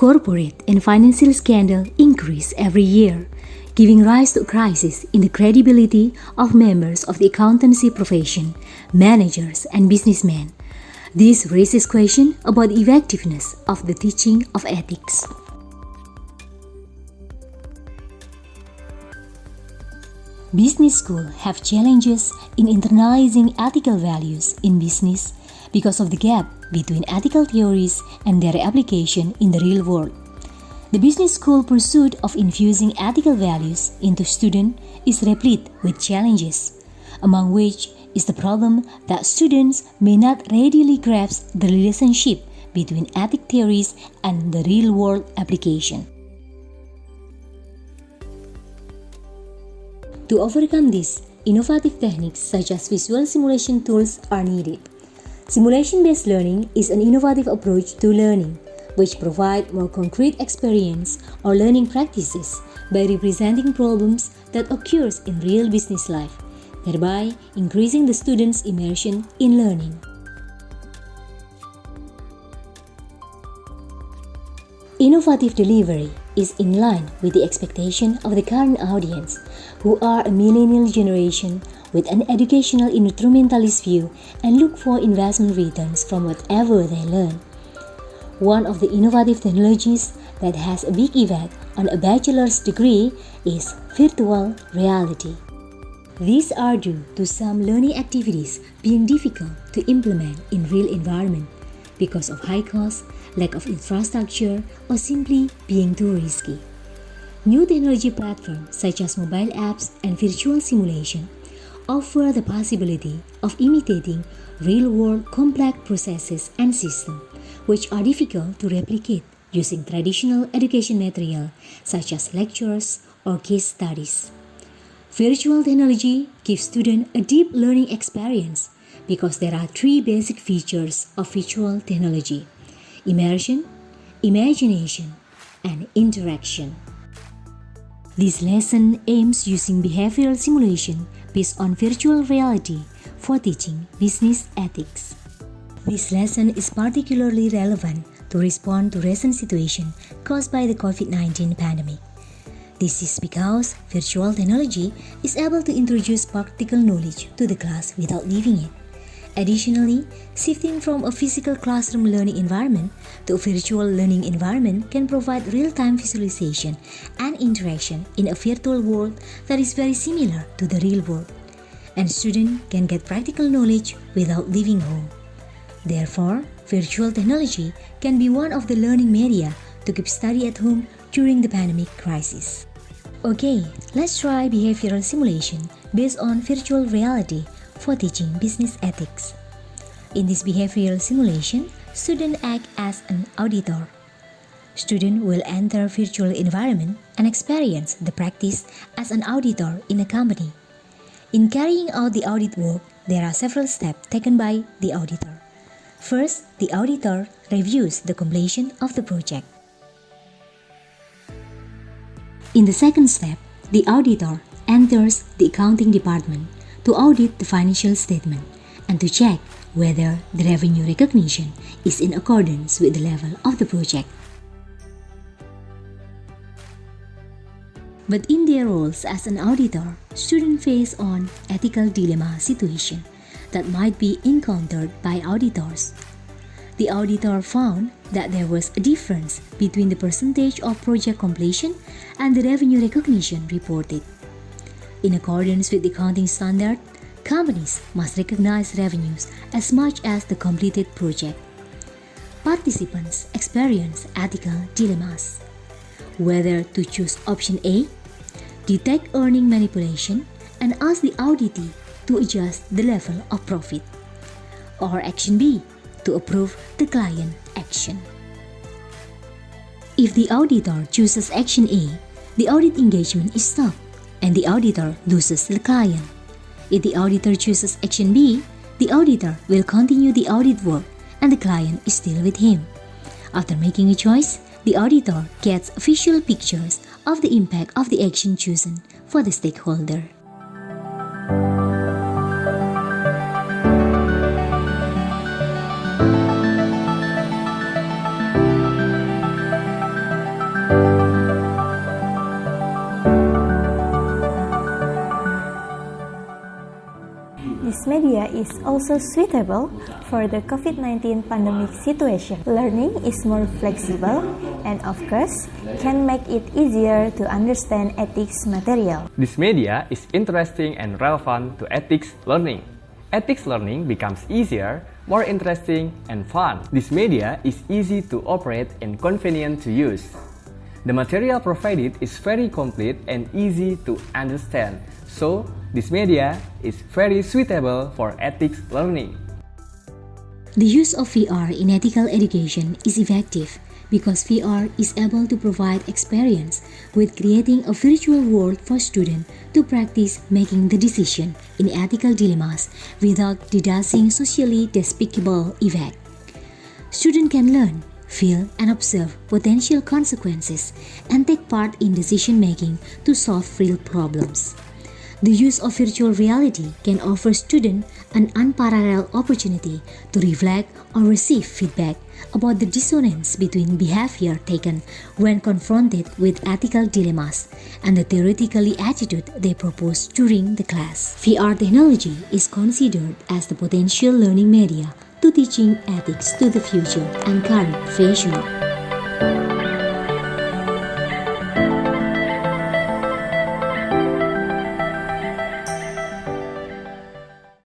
corporate and financial scandals increase every year, giving rise to a crisis in the credibility of members of the accountancy profession, managers, and businessmen. This raises questions about the effectiveness of the teaching of ethics. Business schools have challenges in internalizing ethical values in business because of the gap between ethical theories and their application in the real world. The business school pursuit of infusing ethical values into students is replete with challenges, among which is the problem that students may not readily grasp the relationship between ethic theories and the real-world application. To overcome this, innovative techniques such as visual simulation tools are needed. Simulation-based learning is an innovative approach to learning, which provides more concrete experience or learning practices by representing problems that occurs in real business life, thereby increasing the students' immersion in learning. Innovative delivery is in line with the expectation of the current audience, who are a millennial generation with an educational instrumentalist view and look for investment returns from whatever they learn. One of the innovative technologies that has a big effect on a bachelor's degree is virtual reality. These are due to some learning activities being difficult to implement in real environment because of high cost, lack of infrastructure, or simply being too risky. New technology platforms such as mobile apps and virtual simulation offer the possibility of imitating real-world complex processes and systems, which are difficult to replicate using traditional education material such as lectures or case studies. Virtual technology gives students a deep learning experience because there are three basic features of virtual technology: immersion, imagination, and interaction. This lesson aims using behavioral simulation based on virtual reality for teaching business ethics. This lesson is particularly relevant to respond to recent situation caused by the COVID-19 pandemic. This is because virtual technology is able to introduce practical knowledge to the class without leaving it. Additionally, shifting from a physical classroom learning environment to a virtual learning environment can provide real-time visualization and interaction in a virtual world that is very similar to the real world, and students can get practical knowledge without leaving home. Therefore, virtual technology can be one of the learning media to keep study at home during the pandemic crisis. Okay, let's try behavioral simulation based on virtual reality for teaching business ethics. In this behavioral simulation, students act as an auditor. Students will enter virtual environment and experience the practice as an auditor in a company. In carrying out the audit work, there are several steps taken by the auditor. First, the auditor reviews the completion of the project. In the second step, the auditor enters the accounting department to audit the financial statement and to check whether the revenue recognition is in accordance with the level of the project. But in their roles as an auditor, students face on ethical dilemma situation that might be encountered by auditors. The auditor found that there was a difference between the percentage of project completion and the revenue recognition reported. In accordance with the accounting standard, companies must recognize revenues as much as the completed project. Participants experience ethical dilemmas: whether to choose option A, detect earning manipulation, and ask the auditee to adjust the level of profit, or action B, to approve the client action. If the auditor chooses action A, the audit engagement is stopped and the auditor loses the client. If the auditor chooses action B, the auditor will continue the audit work and the client is still with him. After making a choice, the auditor gets visual pictures of the impact of the action chosen for the stakeholder. This media is also suitable for the COVID-19 pandemic situation. Learning is more flexible and, of course, can make it easier to understand ethics material. This media is interesting and relevant to ethics learning. Ethics learning becomes easier, more interesting, and fun. This media is easy to operate and convenient to use. The material provided is very complete and easy to understand, so this media is very suitable for ethics learning. The use of VR in ethical education is effective because VR is able to provide experience with creating a virtual world for students to practice making the decision in ethical dilemmas without deducing socially despicable effects. Students can learn, feel, and observe potential consequences and take part in decision making to solve real problems. The use of virtual reality can offer students an unparalleled opportunity to reflect or receive feedback about the dissonance between behavior taken when confronted with ethical dilemmas and the theoretical attitude they propose during the class. VR technology is considered as the potential learning media to teaching ethics to the future and current professionals.